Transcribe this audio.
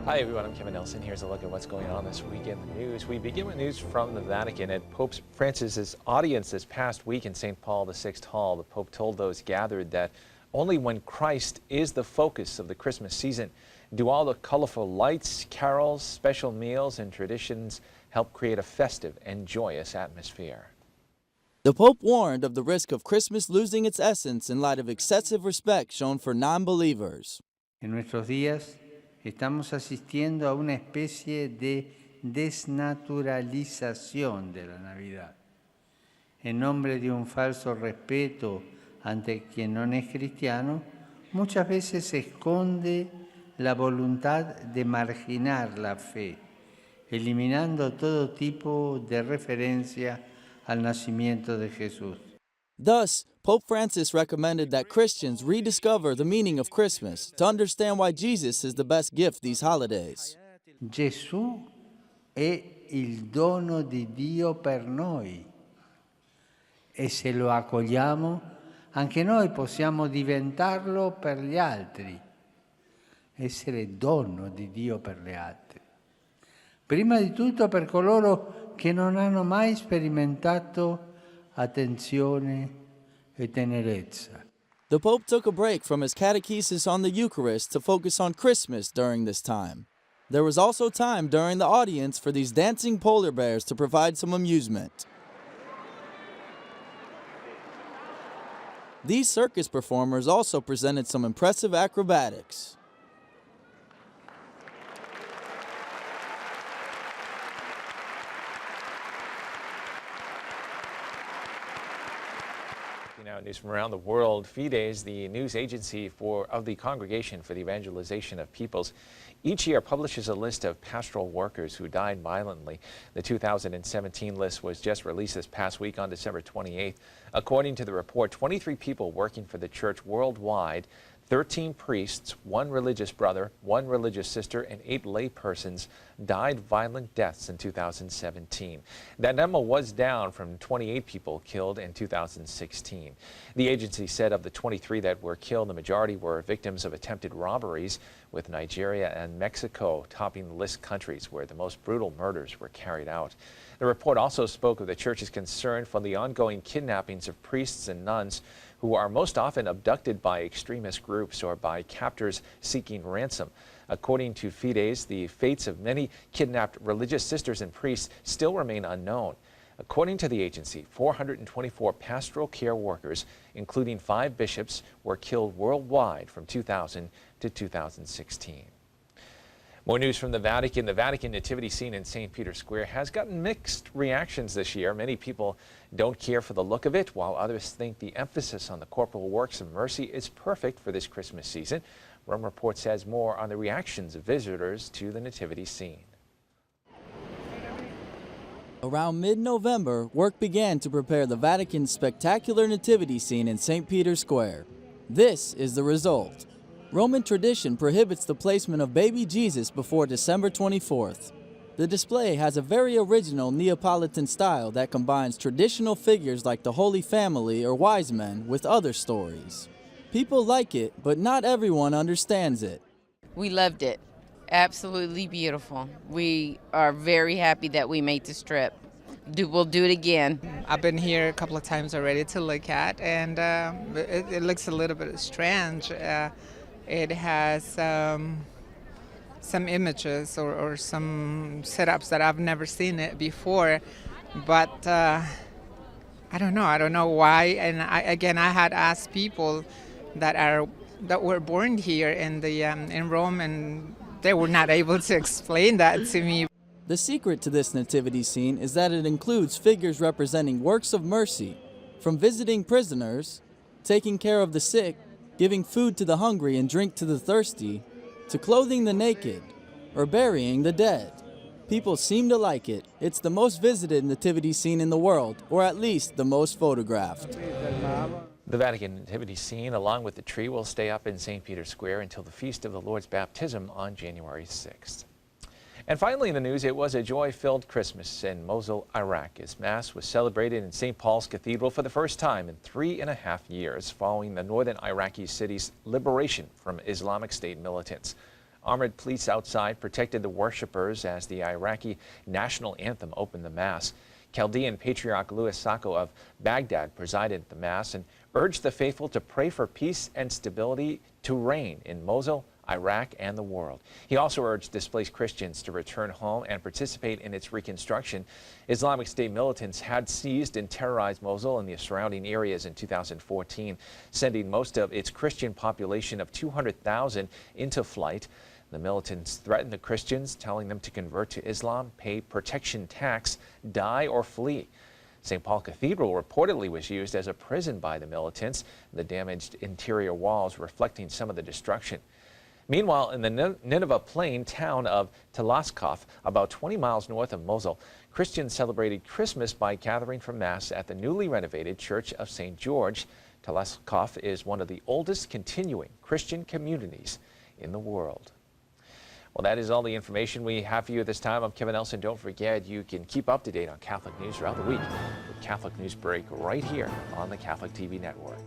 Hi everyone, I'm Kevin Nelson. Here's a look at what's going on this week in the news. We begin with news from the Vatican. At Pope Francis's audience this past week in St. Paul VI Hall, the Pope told those gathered that only when Christ is the focus of the Christmas season do all the colorful lights, carols, special meals, and traditions help create a festive and joyous atmosphere. The Pope warned of the risk of Christmas losing its essence in light of excessive respect shown for non-believers. En nuestros días estamos asistiendo a una especie de desnaturalización de la Navidad. En nombre de un falso respeto ante quien no es cristiano, muchas veces se esconde la voluntad de marginar la fe, eliminando todo tipo de referencia al nacimiento de Jesús. Thus, Pope Francis recommended that Christians rediscover the meaning of Christmas to understand why Jesus is the best gift these holidays. Gesù è il dono di Dio per noi e se lo accogliamo, anche noi possiamo diventarlo per gli altri, essere dono di Dio per gli altri. Prima di tutto per coloro che non hanno mai sperimentato attenzione e tenerezza. The Pope took a break from his catechesis on the Eucharist to focus on Christmas during this time. There was also time during the audience for these dancing polar bears to provide some amusement. These circus performers also presented some impressive acrobatics. Now, news from around the world. Fides, the news agency of the Congregation for the Evangelization of Peoples, each year publishes a list of pastoral workers who died violently. The 2017 list was just released this past week on December 28th. According to the report, 23 people working for the church worldwide, 13 priests, 1 religious brother, 1 religious sister, and 8 lay persons died violent deaths in 2017. That number was down from 28 people killed in 2016. The agency said of the 23 that were killed, the majority were victims of attempted robberies, with Nigeria and Mexico topping the list countries where the most brutal murders were carried out. The report also spoke of the church's concern for the ongoing kidnappings of priests and nuns who are most often abducted by extremist groups or by captors seeking ransom. According to Fides, the fates of many kidnapped religious sisters and priests still remain unknown. According to the agency, 424 pastoral care workers, including 5 bishops, were killed worldwide from 2000 to 2016. More news from the Vatican. The Vatican nativity scene in St. Peter's Square has gotten mixed reactions this year. Many people don't care for the look of it, while others think the emphasis on the corporal works of mercy is perfect for this Christmas season. Rome Report says more on the reactions of visitors to the nativity scene. Around mid-November, work began to prepare the Vatican's spectacular nativity scene in St. Peter's Square. This is the result. Roman tradition prohibits the placement of baby Jesus before December 24th. The display has a very original Neapolitan style that combines traditional figures like the Holy Family or wise men with other stories. People like it, but not everyone understands it. We loved it. Absolutely beautiful. We are very happy that we made this trip. We'll do it again. I've been here a couple of times already to look at, and it looks a little bit strange. It has some images or some setups that I've never seen it before, but I don't know why. And I had asked people that were born here in Rome, and they were not able to explain that to me. The secret to this nativity scene is that it includes figures representing works of mercy, from visiting prisoners, taking care of the sick, giving food to the hungry and drink to the thirsty, to clothing the naked, or burying the dead. People seem to like it. It's the most visited nativity scene in the world, or at least the most photographed. The Vatican nativity scene, along with the tree, will stay up in St. Peter's Square until the Feast of the Lord's Baptism on January 6th. And finally in the news, it was a joy-filled Christmas in Mosul, Iraq, as Mass was celebrated in St. Paul's Cathedral for the first time in 3.5 years following the northern Iraqi city's liberation from Islamic State militants. Armored police outside protected the worshippers as the Iraqi national anthem opened the Mass. Chaldean Patriarch Louis Sacco of Baghdad presided at the Mass and urged the faithful to pray for peace and stability to reign in Mosul, Iraq, and the world. He also urged displaced Christians to return home and participate in its reconstruction. Islamic State militants had seized and terrorized Mosul and the surrounding areas in 2014, sending most of its Christian population of 200,000 into flight. The militants threatened the Christians, telling them to convert to Islam, pay protection tax, die, or flee. St. Paul Cathedral reportedly was used as a prison by the militants, the damaged interior walls reflecting some of the destruction. Meanwhile, in the Nineveh Plain town of Talaskov, about 20 miles north of Mosul, Christians celebrated Christmas by gathering for Mass at the newly renovated Church of St. George. Talaskov is one of the oldest continuing Christian communities in the world. Well, that is all the information we have for you this time. I'm Kevin Nelson. Don't forget, you can keep up to date on Catholic news throughout the week with Catholic Newsbreak right here on the Catholic TV network.